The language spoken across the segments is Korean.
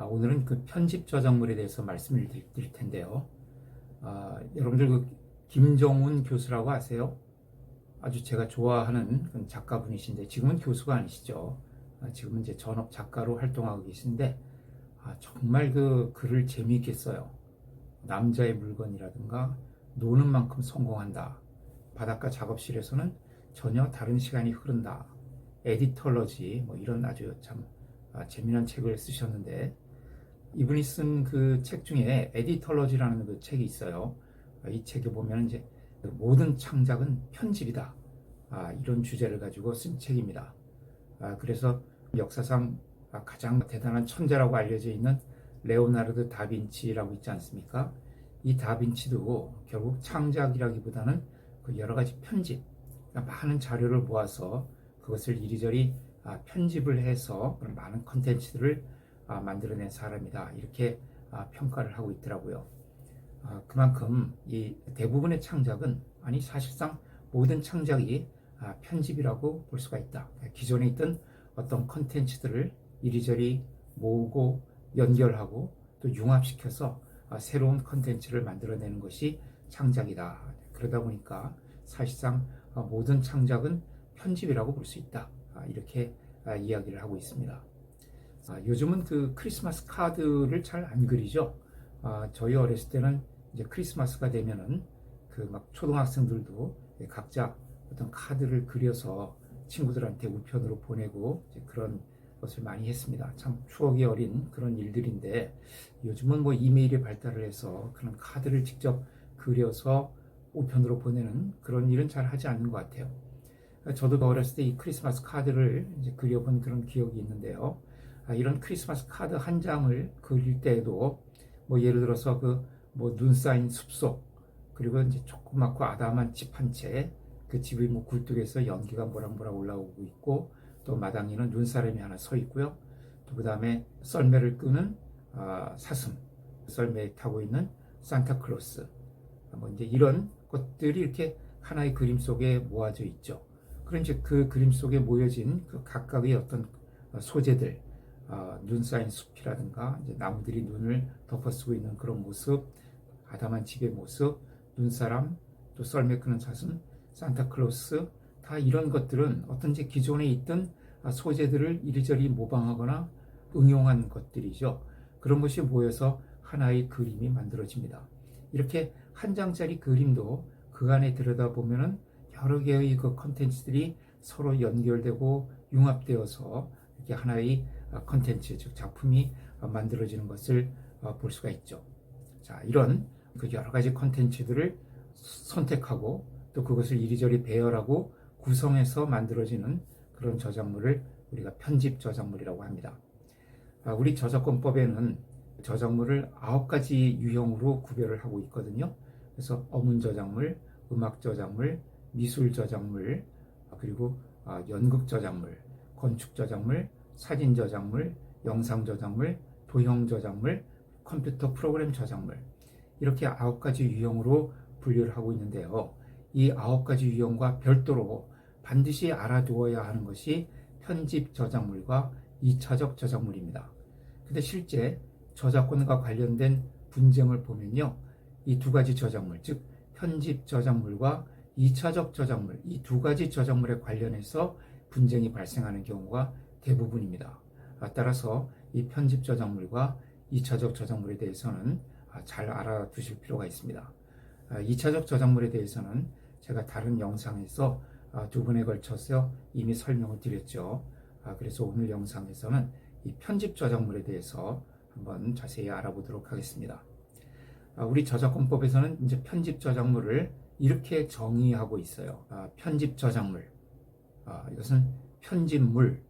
오늘은 그 편집 저작물에 대해서 말씀을 드릴 텐데요. 여러분들 그 김정훈 교수라고 아세요? 아주 제가 좋아하는 그런 작가분이신데 지금은 교수가 아니시죠. 지금은 이제 전업 작가로 활동하고 계신데 정말 그 글을 재미있게 써요. 남자의 물건이라든가 노는 만큼 성공한다. 바닷가 작업실에서는 전혀 다른 시간이 흐른다. 에디털러지 뭐 이런 아주 참 재미난 책을 쓰셨는데 이분이 쓴 그 책 중에 에디털러지라는 그 책이 있어요. 이 책에 보면 이제 모든 창작은 편집이다. 이런 주제를 가지고 쓴 책입니다. 그래서 역사상 가장 대단한 천재라고 알려져 있는 레오나르도 다빈치라고 있지 않습니까? 이 다빈치도 결국 창작이라기보다는 그 여러 가지 편집, 그러니까 많은 자료를 모아서 그것을 이리저리 편집을 해서 그런 많은 컨텐츠들을 만들어낸 사람이다. 이렇게 평가를 하고 있더라고요. 그만큼 이 대부분의 창작은 사실상 모든 창작이 편집이라고 볼 수가 있다. 기존에 있던 어떤 컨텐츠들을 이리저리 모으고 연결하고 또 융합시켜서 새로운 컨텐츠를 만들어내는 것이 창작이다. 그러다 보니까 사실상 모든 창작은 편집이라고 볼 수 있다. 이렇게 이야기를 하고 있습니다. 요즘은 그 크리스마스 카드를 잘 안 그리죠. 저희 어렸을 때는 이제 크리스마스가 되면은 그 막 초등학생들도 각자 어떤 카드를 그려서 친구들한테 우편으로 보내고 이제 그런 것을 많이 했습니다. 참 추억이 어린 그런 일들인데 요즘은 뭐 이메일이 발달을 해서 그런 카드를 직접 그려서 우편으로 보내는 그런 일은 잘 하지 않는 것 같아요. 저도 어렸을 때 이 크리스마스 카드를 이제 그려본 그런 기억이 있는데요. 이런 크리스마스 카드 한 장을 그릴 때에도 뭐 예를 들어서 그 뭐 눈 쌓인 숲속, 그리고 이제 조그맣고 아담한 집 한 채, 그 집이 뭐 굴뚝에서 연기가 모락모락 올라오고 있고 또 마당에는 눈사람이 하나 서 있고요. 또 그 다음에 썰매를 끄는 사슴, 썰매에 타고 있는 산타클로스, 뭐 이제 이런 것들이 이렇게 하나의 그림 속에 모아져 있죠. 그럼 이제 그 그림 속에 모여진 그 각각의 어떤 소재들, 눈 쌓인 숲이라든가 이제 나무들이 눈을 덮어쓰고 있는 그런 모습, 아담한 집의 모습, 눈사람, 또 썰매 끄는 사슴, 산타클로스, 다 이런 것들은 어떤 이제 기존에 있던 소재들을 이리저리 모방하거나 응용한 것들이죠. 그런 것이 모여서 하나의 그림이 만들어집니다. 이렇게 한 장짜리 그림도 그 안에 들여다보면은 여러 개의 그 컨텐츠들이 서로 연결되고 융합되어서 이렇게 하나의 컨텐츠, 즉 작품이 만들어지는 것을 볼 수가 있죠. 자, 이런 그 여러 가지 컨텐츠들을 선택하고 또 그것을 이리저리 배열하고 구성해서 만들어지는 그런 저작물을 우리가 편집 저작물이라고 합니다. 우리 저작권법에는 저작물을 9가지 유형으로 구별을 하고 있거든요. 그래서 어문 저작물, 음악 저작물, 미술 저작물, 그리고 연극 저작물, 건축 저작물, 사진 저작물, 영상 저작물, 도형 저작물, 컴퓨터 프로그램 저작물, 이렇게 9가지 유형으로 분류를 하고 있는데요. 이 9가지 유형과 별도로 반드시 알아두어야 하는 것이 편집 저작물과 2차적 저작물입니다. 근데 실제 저작권과 관련된 분쟁을 보면요, 이 두 가지 저작물, 즉 편집 저작물과 2차적 저작물, 이 두 가지 저작물에 관련해서 분쟁이 발생하는 경우가 대부분입니다. 따라서 이 편집 저작물과 2차적 저작물에 대해서는 잘 알아두실 필요가 있습니다. 2차적 저작물에 대해서는 제가 다른 영상에서 두 번에 걸쳐서 이미 설명을 드렸죠. 그래서 오늘 영상에서는 이 편집 저작물에 대해서 한번 자세히 알아보도록 하겠습니다. 우리 저작권법에서는 이제 편집 저작물을 이렇게 정의하고 있어요. 편집 저작물, 이것은 편집물.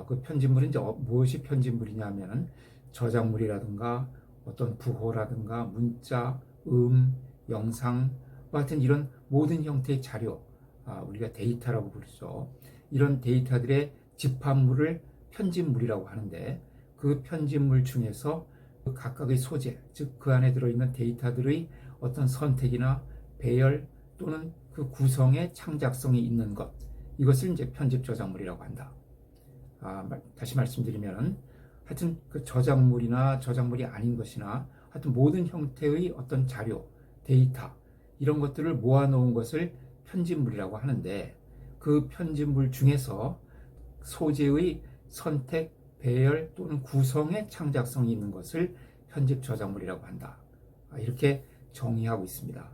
그 편집물은 이제 무엇이 편집물이냐면은 저작물이라든가 어떤 부호라든가 문자, 영상, 같은 이런 모든 형태의 자료, 우리가 데이터라고 부르죠. 이런 데이터들의 집합물을 편집물이라고 하는데 그 편집물 중에서 그 각각의 소재, 즉 그 안에 들어있는 데이터들의 어떤 선택이나 배열 또는 그 구성의 창작성이 있는 것, 이것을 이제 편집 저작물이라고 한다. 다시 말씀드리면 하여튼 그 저작물이나 저작물이 아닌 것이나 하여튼 모든 형태의 어떤 자료, 데이터 이런 것들을 모아놓은 것을 편집물이라고 하는데 그 편집물 중에서 소재의 선택, 배열 또는 구성의 창작성이 있는 것을 편집 저작물이라고 한다. 이렇게 정의하고 있습니다.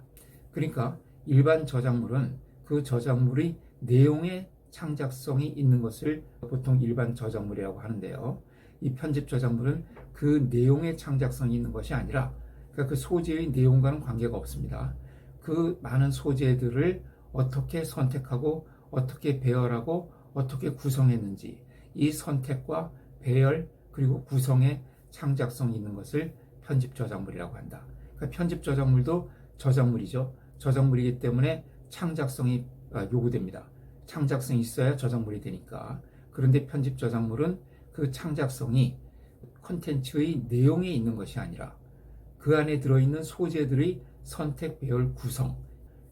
그러니까 일반 저작물은 그 저작물의 내용의 창작성이 있는 것을 보통 일반 저작물이라고 하는데요. 이 편집 저작물은 그 내용의 창작성이 있는 것이 아니라 그러니까 그 소재의 내용과는 관계가 없습니다. 그 많은 소재들을 어떻게 선택하고 어떻게 배열하고 어떻게 구성했는지 이 선택과 배열 그리고 구성의 창작성이 있는 것을 편집 저작물이라고 한다. 그러니까 편집 저작물도 저작물이죠. 저작물이기 때문에 창작성이 요구됩니다. 창작성이 있어야 저작물이 되니까. 그런데 편집 저작물은 그 창작성이 콘텐츠의 내용에 있는 것이 아니라 그 안에 들어있는 소재들의 선택, 배열, 구성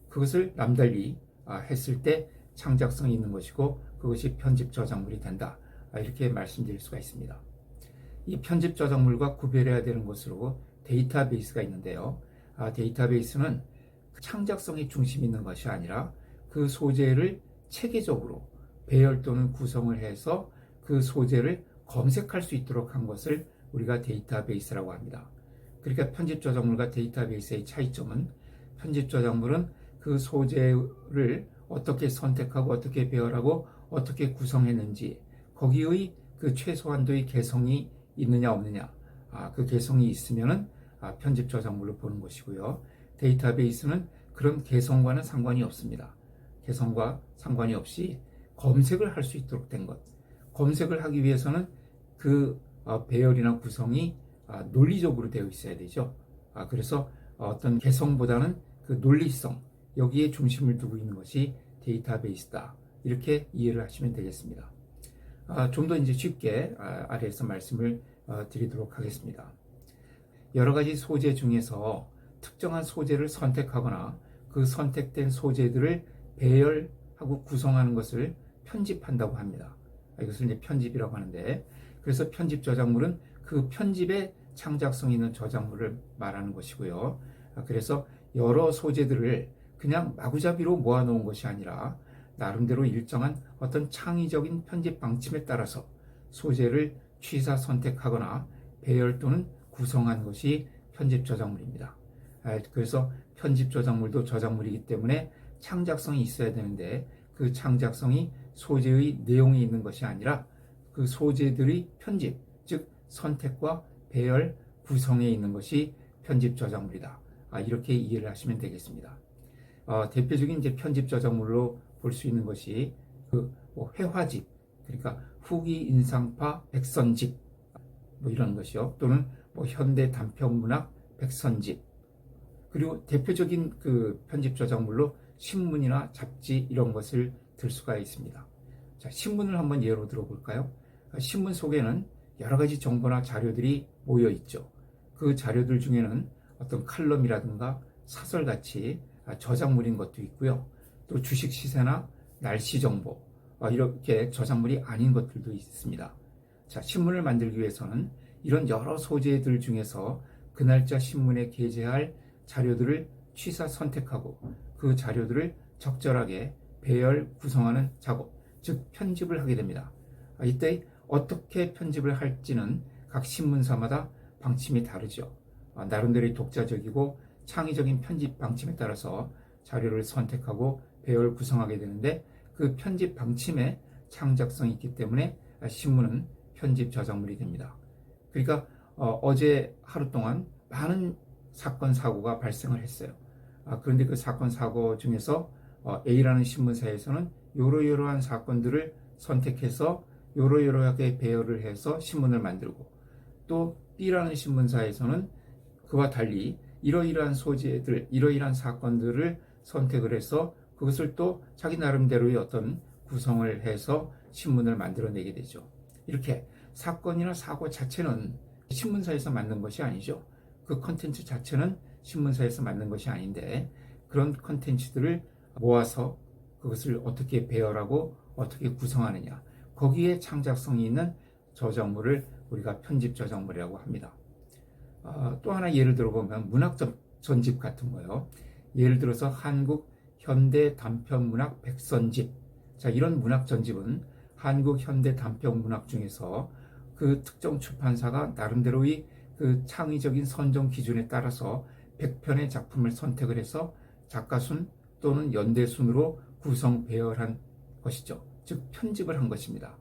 그것을 남달리 했을 때 창작성이 있는 것이고 그것이 편집 저작물이 된다. 이렇게 말씀드릴 수가 있습니다. 이 편집 저작물과 구별해야 되는 것으로 데이터베이스가 있는데요. 데이터베이스는 창작성이 중심이 있는 것이 아니라 그 소재를 체계적으로 배열 또는 구성을 해서 그 소재를 검색할 수 있도록 한 것을 우리가 데이터베이스라고 합니다. 그러니까 편집 저작물과 데이터베이스의 차이점은 편집 저작물은 그 소재를 어떻게 선택하고 어떻게 배열하고 어떻게 구성했는지 거기의 그 최소한도의 개성이 있느냐 없느냐 그 개성이 있으면은 편집 저작물로 보는 것이고요. 데이터베이스는 그런 개성과는 상관이 없습니다. 개성과 상관이 없이 검색을 할 수 있도록 된 것. 검색을 하기 위해서는 그 배열이나 구성이 논리적으로 되어 있어야 되죠. 그래서 어떤 개성보다는 그 논리성 여기에 중심을 두고 있는 것이 데이터베이스다. 이렇게 이해를 하시면 되겠습니다. 좀 더 이제 쉽게 아래에서 말씀을 드리도록 하겠습니다. 여러 가지 소재 중에서 특정한 소재를 선택하거나 그 선택된 소재들을 배열하고 구성하는 것을 편집한다고 합니다. 이것을 이제 편집이라고 하는데 그래서 편집 저작물은 그 편집에 창작성 있는 저작물을 말하는 것이고요. 그래서 여러 소재들을 그냥 마구잡이로 모아놓은 것이 아니라 나름대로 일정한 어떤 창의적인 편집 방침에 따라서 소재를 취사 선택하거나 배열 또는 구성한 것이 편집 저작물입니다. 그래서 편집 저작물도 저작물이기 때문에 창작성이 있어야 되는데 그 창작성이 소재의 내용이 있는 것이 아니라 그 소재들의 편집, 즉 선택과 배열, 구성에 있는 것이 편집 저작물이다. 이렇게 이해를 하시면 되겠습니다. 대표적인 이제 편집 저작물로 볼 수 있는 것이 회화집, 그러니까 후기 인상파 백선집 이런 것이요. 또는 현대 단편문학 백선집. 그리고 대표적인 그 편집 저작물로 신문이나 잡지 이런 것을 들 수가 있습니다. 자, 신문을 한번 예로 들어볼까요? 신문 속에는 여러 가지 정보나 자료들이 모여 있죠. 그 자료들 중에는 어떤 칼럼이라든가 사설같이 저작물인 것도 있고요. 또 주식 시세나 날씨 정보 이렇게 저작물이 아닌 것들도 있습니다. 자, 신문을 만들기 위해서는 이런 여러 소재들 중에서 그 날짜 신문에 게재할 자료들을 취사 선택하고 그 자료들을 적절하게 배열 구성하는 작업, 즉 편집을 하게 됩니다. 이때 어떻게 편집을 할지는 각 신문사마다 방침이 다르죠. 나름대로의 독자적이고 창의적인 편집 방침에 따라서 자료를 선택하고 배열 구성하게 되는데 그 편집 방침에 창작성이 있기 때문에 신문은 편집 저작물이 됩니다. 그러니까 어제 하루 동안 많은 사건 사고가 발생을 했어요. 그런데 그 사건 사고 중에서 A라는 신문사에서는 이러이러한 사건들을 선택해서 이러이러하게 배열을 해서 신문을 만들고 또 B라는 신문사에서는 그와 달리 이러이러한 소재들, 이러이러한 사건들을 선택을 해서 그것을 또 자기 나름대로의 어떤 구성을 해서 신문을 만들어내게 되죠. 이렇게 사건이나 사고 자체는 신문사에서 만든 것이 아니죠. 그 컨텐츠 자체는 신문사에서 만든 것이 아닌데 그런 컨텐츠들을 모아서 그것을 어떻게 배열하고 어떻게 구성하느냐 거기에 창작성이 있는 저작물을 우리가 편집 저작물이라고 합니다. 또 하나 예를 들어보면 문학 전집 같은 거요. 예를 들어서 한국 현대 단편문학 백선집. 자, 이런 문학 전집은 한국 현대 단편문학 중에서 그 특정 출판사가 나름대로의 그 창의적인 선정 기준에 따라서 100편의 작품을 선택을 해서 작가순 또는 연대순으로 구성 배열한 것이죠. 즉 편집을 한 것입니다.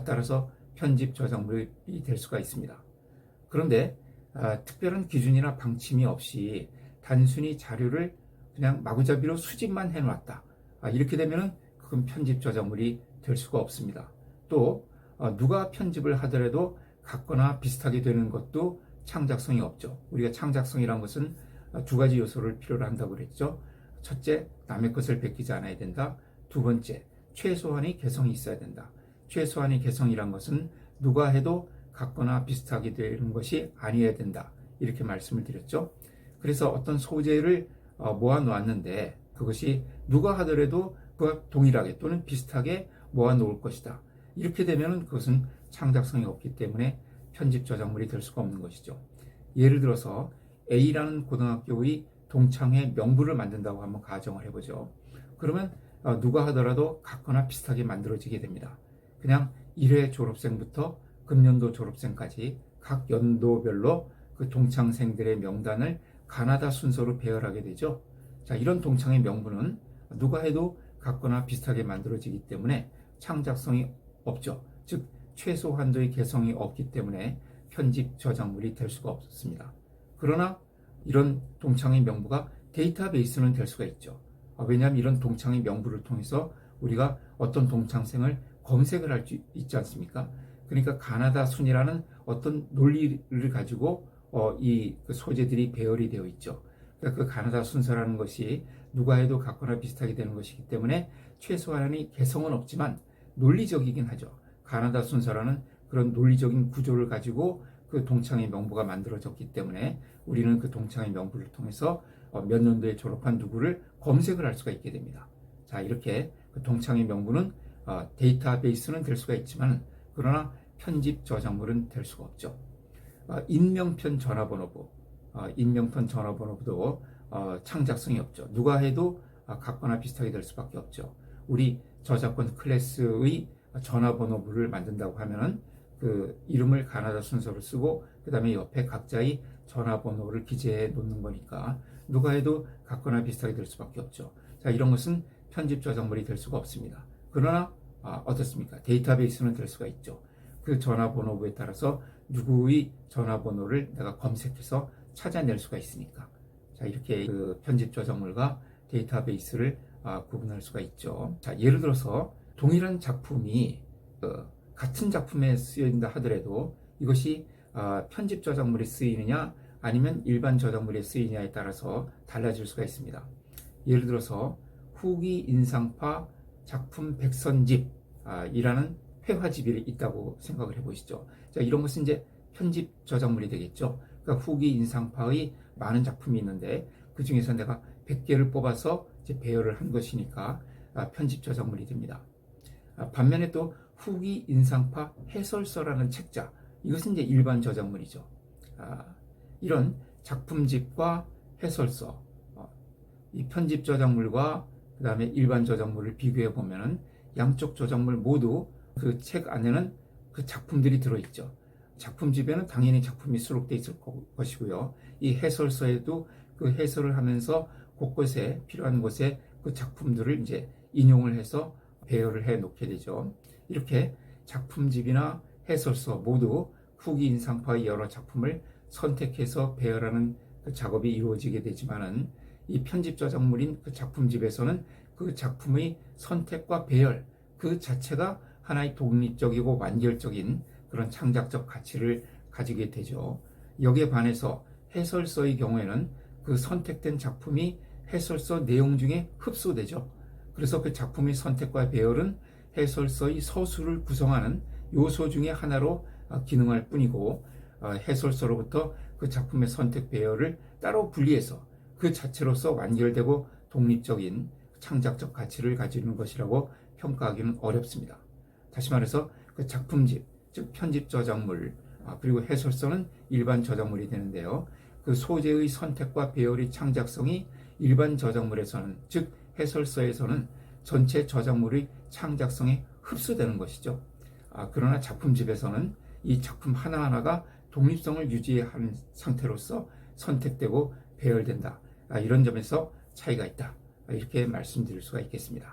따라서 편집 저작물이 될 수가 있습니다. 그런데 특별한 기준이나 방침이 없이 단순히 자료를 그냥 마구잡이로 수집만 해놨다. 이렇게 되면 그건 편집 저작물이 될 수가 없습니다. 또 누가 편집을 하더라도 같거나 비슷하게 되는 것도 창작성이 없죠. 우리가 창작성이란 것은 두 가지 요소를 필요로 한다고 그랬죠. 첫째, 남의 것을 베끼지 않아야 된다. 두 번째, 최소한의 개성이 있어야 된다. 최소한의 개성이란 것은 누가 해도 같거나 비슷하게 되는 것이 아니어야 된다. 이렇게 말씀을 드렸죠. 그래서 어떤 소재를 모아 놓았는데 그것이 누가 하더라도 그와 동일하게 또는 비슷하게 모아 놓을 것이다. 이렇게 되면 그것은 창작성이 없기 때문에 편집 저작물이 될 수가 없는 것이죠. 예를 들어서 A라는 고등학교의 동창회 명부를 만든다고 한번 가정을 해보죠. 그러면 누가 하더라도 같거나 비슷하게 만들어지게 됩니다. 그냥 1회 졸업생부터 금년도 졸업생까지 각 연도별로 그 동창생들의 명단을 가나다 순서로 배열하게 되죠. 자, 이런 동창의 명부는 누가 해도 같거나 비슷하게 만들어지기 때문에 창작성이 없죠. 즉 최소한도의 개성이 없기 때문에 편집 저작물이 될 수가 없습니다. 그러나 이런 동창의 명부가 데이터베이스는 될 수가 있죠. 왜냐하면 이런 동창의 명부를 통해서 우리가 어떤 동창생을 검색을 할 수 있지 않습니까? 그러니까 가나다 순이라는 어떤 논리를 가지고 이 소재들이 배열이 되어 있죠. 그러니까 그 가나다 순서라는 것이 누가 해도 같거나 비슷하게 되는 것이기 때문에 최소한의 개성은 없지만 논리적이긴 하죠. 가나다 순서라는 그런 논리적인 구조를 가지고 그 동창의 명부가 만들어졌기 때문에 우리는 그 동창의 명부를 통해서 몇 년도에 졸업한 누구를 검색을 할 수가 있게 됩니다. 자, 이렇게 그 동창의 명부는 데이터베이스는 될 수가 있지만 그러나 편집 저작물은 될 수가 없죠. 인명편 전화번호부, 인명편 전화번호부도 창작성이 없죠. 누가 해도 같거나 비슷하게 될 수밖에 없죠. 우리 저작권 클래스의 전화번호부를 만든다고 하면은 그 이름을 가나다 순서로 쓰고 그 다음에 옆에 각자의 전화번호를 기재해 놓는 거니까 누가 해도 같거나 비슷하게 될 수밖에 없죠. 자, 이런 것은 편집 저작물이 될 수가 없습니다. 그러나 어떻습니까? 데이터베이스는 될 수가 있죠. 그 전화번호부에 따라서 누구의 전화번호를 내가 검색해서 찾아낼 수가 있으니까. 자, 이렇게 그 편집 저작물과 데이터베이스를 구분할 수가 있죠. 자, 예를 들어서 동일한 작품이 같은 작품에 쓰인다 하더라도 이것이 편집 저작물에 쓰이느냐 아니면 일반 저작물에 쓰이느냐에 따라서 달라질 수가 있습니다. 예를 들어서 후기 인상파 작품 백선집 이라는 회화집이 있다고 생각을 해보시죠. 자, 이런 것은 이제 편집 저작물이 되겠죠. 그러니까 후기 인상파의 많은 작품이 있는데 그 중에서 내가 100개를 뽑아서 이제 배열을 한 것이니까 편집 저작물이 됩니다. 반면에 또 후기 인상파 해설서라는 책자, 이것은 이제 일반 저작물이죠. 이런 작품집과 해설서, 이 편집 저작물과 그 다음에 일반 저작물을 비교해 보면은 양쪽 저작물 모두 그 책 안에는 그 작품들이 들어있죠. 작품집에는 당연히 작품이 수록되어 있을 것이고요. 이 해설서에도 그 해설을 하면서 곳곳에 필요한 곳에 그 작품들을 이제 인용을 해서 배열을 해 놓게 되죠. 이렇게 작품집이나 해설서 모두 후기 인상파의 여러 작품을 선택해서 배열하는 그 작업이 이루어지게 되지만은 이 편집 저작물인 그 작품집에서는 그 작품의 선택과 배열 그 자체가 하나의 독립적이고 완결적인 그런 창작적 가치를 가지게 되죠. 여기에 반해서 해설서의 경우에는 그 선택된 작품이 해설서 내용 중에 흡수되죠. 그래서 그 작품의 선택과 배열은 해설서의 서술을 구성하는 요소 중에 하나로 기능할 뿐이고 해설서로부터 그 작품의 선택 배열을 따로 분리해서 그 자체로서 완결되고 독립적인 창작적 가치를 가지는 것이라고 평가하기는 어렵습니다. 다시 말해서 그 작품집, 즉 편집 저작물 그리고 해설서는 일반 저작물이 되는데요. 그 소재의 선택과 배열의 창작성이 일반 저작물에서는, 즉 해설서에서는 전체 저작물의 창작성에 흡수되는 것이죠. 그러나 작품집에서는 이 작품 하나하나가 독립성을 유지한 상태로서 선택되고 배열된다. 이런 점에서 차이가 있다. 이렇게 말씀드릴 수가 있겠습니다.